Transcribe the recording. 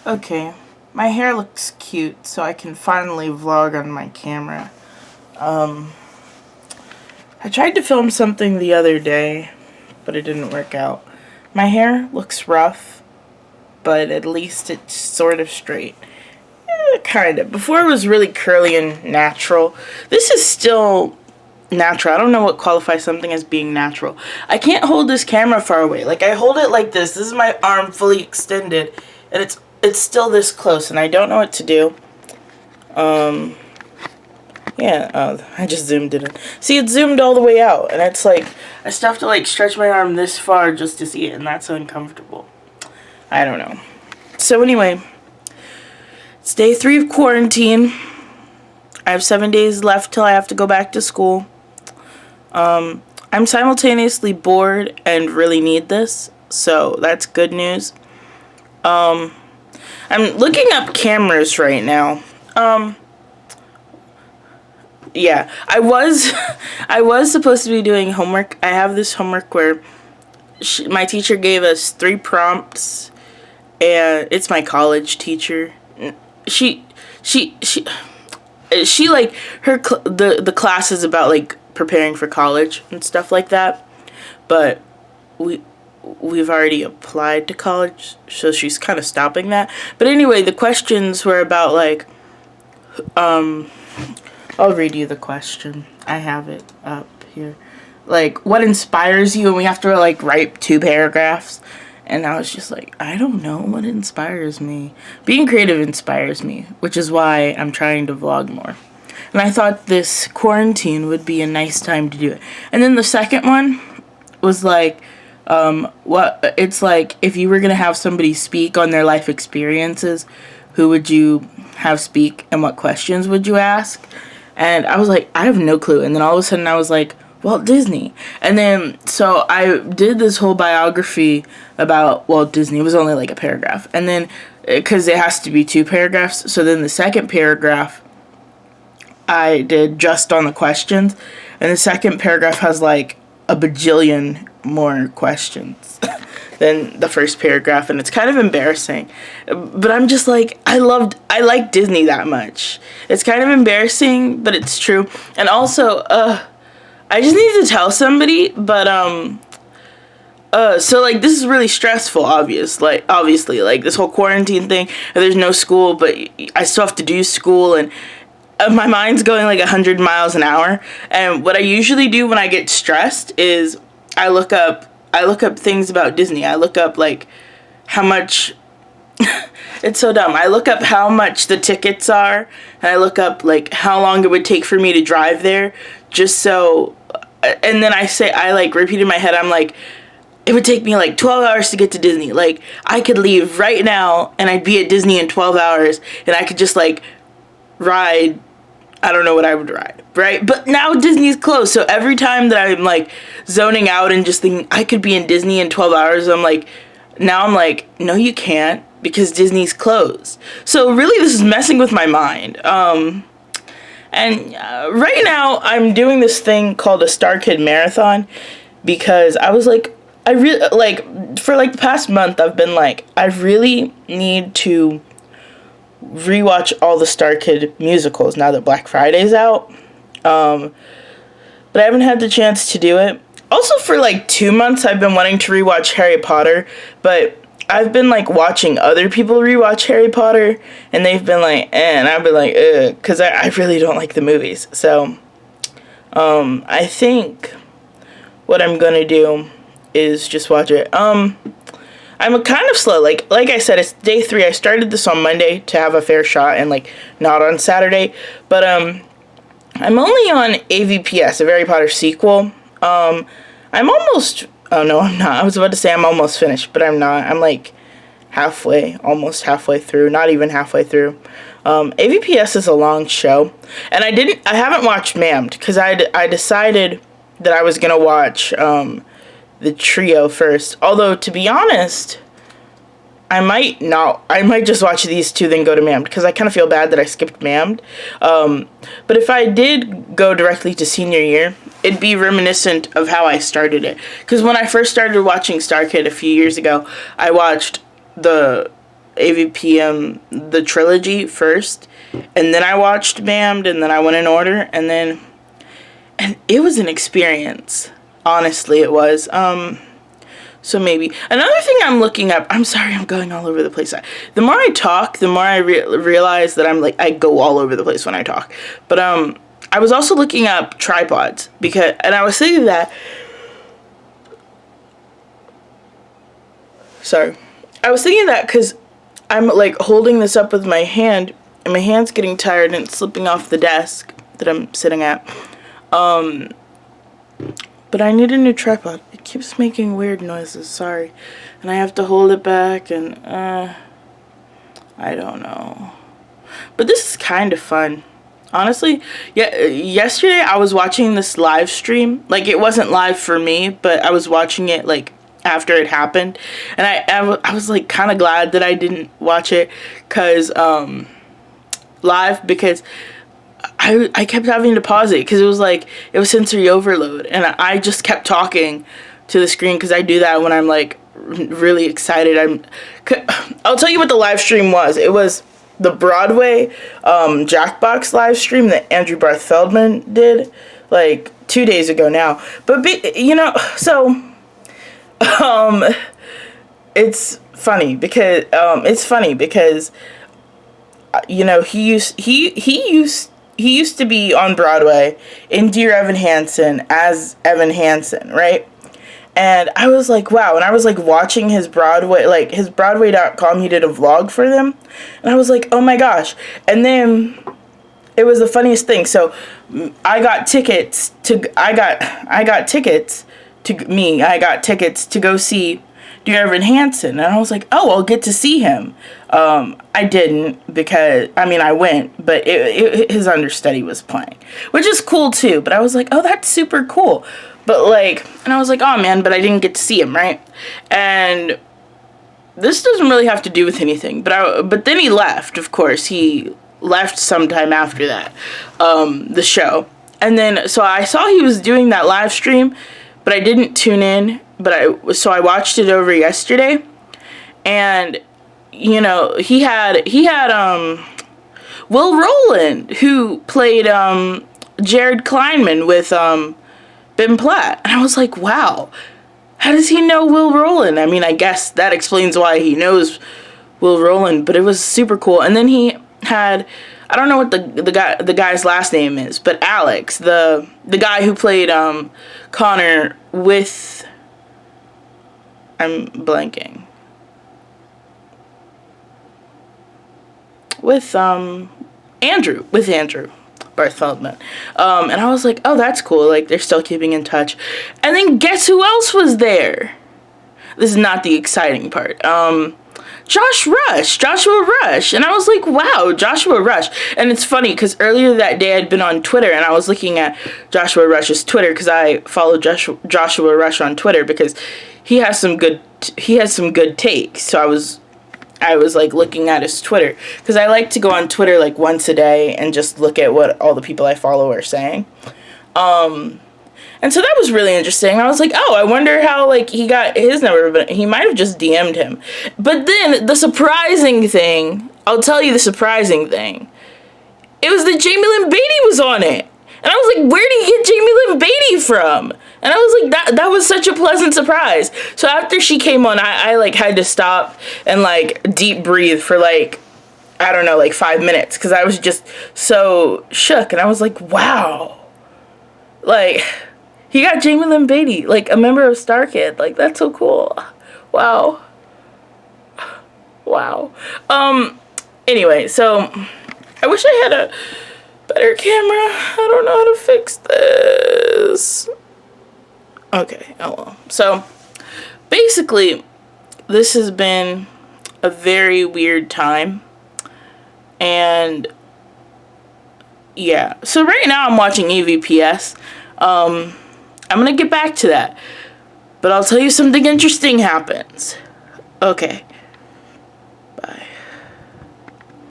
Okay, my hair looks cute, so I can finally vlog on my camera. I tried to film something the other day, but it didn't work out. My hair looks rough, but at least it's sort of straight. Kind of. Before it was really curly and natural. This is still natural. I don't know what qualifies something as being natural. I can't hold this camera far away. Like, I hold it like this. This is my arm fully extended, and it's still this close, and I don't know what to do. Yeah, I just zoomed it in. See, it zoomed all the way out, and it's like, I still have to, like, stretch my arm this far just to see it, and that's uncomfortable. I don't know. So anyway, it's day 3 of quarantine. I have 7 days left till I have to go back to school. I'm simultaneously bored and really need this, so that's good news. I'm looking up cameras right now. Yeah, I was supposed to be doing homework. I have this homework where my teacher gave us 3 prompts, and it's my college teacher. She like the class is about like preparing for college and stuff like that, but we've already applied to college, so she's kind of stopping that. But anyway, the questions were about like I'll read you the question. I have it up here. Like, what inspires you? And we have to like write 2 paragraphs. And I was just like, I don't know what inspires me. Being creative inspires me, which is why I'm trying to vlog more. And I thought this quarantine would be a nice time to do it. And then the second one was like, what it's like if you were gonna have somebody speak on their life experiences, who would you have speak and what questions would you ask? And I was like, I have no clue. And then all of a sudden I was like, Walt Disney. And then, so I did this whole biography about Walt Disney. It was only like a paragraph. And then, because it has to be 2 paragraphs, so then the second paragraph I did just on the questions. And the second paragraph has like a bajillion more questions than the first paragraph, and it's kind of embarrassing. But I'm just like, I like Disney that much. It's kind of embarrassing, but it's true. And also, I just need to tell somebody, but so like this is really stressful, obviously, like this whole quarantine thing, there's no school, but I still have to do school, and my mind's going like 100 miles an hour. And what I usually do when I get stressed is I look up things about Disney. I look up like how much it's so dumb. I look up how much the tickets are, and I look up like how long it would take for me to drive there, just so, and then I like repeat in my head, I'm like, it would take me like 12 hours to get to Disney. Like, I could leave right now and I'd be at Disney in 12 hours, and I could just like ride, I don't know what I would ride, right? But now Disney's closed, so every time that I'm like zoning out and just thinking I could be in Disney in 12 hours, I'm like, no you can't, because Disney's closed. So really this is messing with my mind. And right now I'm doing this thing called a Star Kid Marathon, because I was like, I really, like, for like the past month I've been like, I really need to rewatch all the Star Kid musicals now that Black Friday's out. But I haven't had the chance to do it. Also, for like 2 months I've been wanting to rewatch Harry Potter, but I've been like watching other people rewatch Harry Potter, and they've been like, and I've been like, because I really don't like the movies. So I think what I'm gonna do is just watch it. I'm kind of slow. Like I said, it's day 3. I started this on Monday to have a fair shot, and like not on Saturday. But I'm only on AVPS, a Harry Potter sequel. I'm almost. Oh no, I'm not. I was about to say I'm almost finished, but I'm not. I'm like almost halfway through. Not even halfway through. AVPS is a long show, and I haven't watched Mammed, because I decided that I was gonna watch the trio first. Although, to be honest, I might just watch these 2, then go to Mammed, because I kind of feel bad that I skipped Mammed. But if I did go directly to senior year, it'd be reminiscent of how I started it. Because when I first started watching Star Kid a few years ago, I watched the AVPM, the trilogy first, and then I watched Bammed, and then I went in order, and it was an experience. Honestly, it was. So maybe another thing I'm looking up. I'm sorry, I'm going all over the place. The more I talk, the more I realize that I go all over the place when I talk. But I was also looking up tripods and I was thinking that. Sorry, I was thinking that because I'm like holding this up with my hand, and my hand's getting tired and it's slipping off the desk that I'm sitting at. But I need a new tripod. It keeps making weird noises, sorry. And I have to hold it back and, I don't know. But this is kind of fun. Honestly, yeah, yesterday I was watching this live stream. Like, it wasn't live for me, but I was watching it, like, after it happened. And I was, like, kind of glad that I didn't watch it live because I kept having to pause it because it was sensory overload, and I just kept talking to the screen because I do that when I'm like really excited. I'll tell you what the live stream was. It was the Broadway Jackbox live stream that Andrew Barth Feldman did like 2 days ago now. But so it's funny because he used to be on Broadway in Dear Evan Hansen as Evan Hansen, right? And I was like, wow. And I was like watching his Broadway, like his Broadway.com, he did a vlog for them. And I was like, oh my gosh. And then it was the funniest thing. So I got tickets to go see Dear Evan Hansen, and I was like, oh, I'll get to see him. I didn't because, I went, but his understudy was playing, which is cool too, but I was like, oh, that's super cool. But and I was like, oh man, but I didn't get to see him, right? And this doesn't really have to do with anything, but then he left, of course. He left sometime after that, the show. And then, so I saw he was doing that live stream, but I didn't tune in. So I watched it over yesterday, and he had Will Rowland, who played Jared Kleinman with Ben Platt, and I was like, wow, how does he know Will Rowland? I guess that explains why he knows Will Rowland, but it was super cool. And then he had, I don't know what the guy's last name is, but Alex, the guy who played Connor with, I'm blanking, with Andrew Barth Feldman. And I was like, oh, that's cool. Like, they're still keeping in touch. And then guess who else was there? This is not the exciting part. Joshua Rush. And I was like, wow, Joshua Rush. And it's funny because earlier that day I'd been on Twitter and I was looking at Joshua Rush's Twitter because I follow Joshua Rush on Twitter because he has some good takes. So I was like looking at his Twitter because I like to go on Twitter like once a day and just look at what all the people I follow are saying. And so that was really interesting. I was like, oh, I wonder how he got his number, but he might have just DM'd him. But then the surprising thing, I'll tell you the surprising thing. It was that Jamie Lynn Beatty was on it. And I was like, where did he get Jamie Lynn Beatty from? And I was like, that was such a pleasant surprise. So after she came on, I had to stop and deep breathe for 5 minutes because I was just so shook. And I was like, wow. He got Jamie Lynn Beatty, a member of StarKid. That's so cool. Wow. Anyway, so I wish I had a better camera. I don't know how to fix this. Okay, oh well. So, basically, this has been a very weird time. And, yeah. So, right now I'm watching AVPS. I'm gonna get back to that. But I'll tell you something interesting happens. Okay. Bye.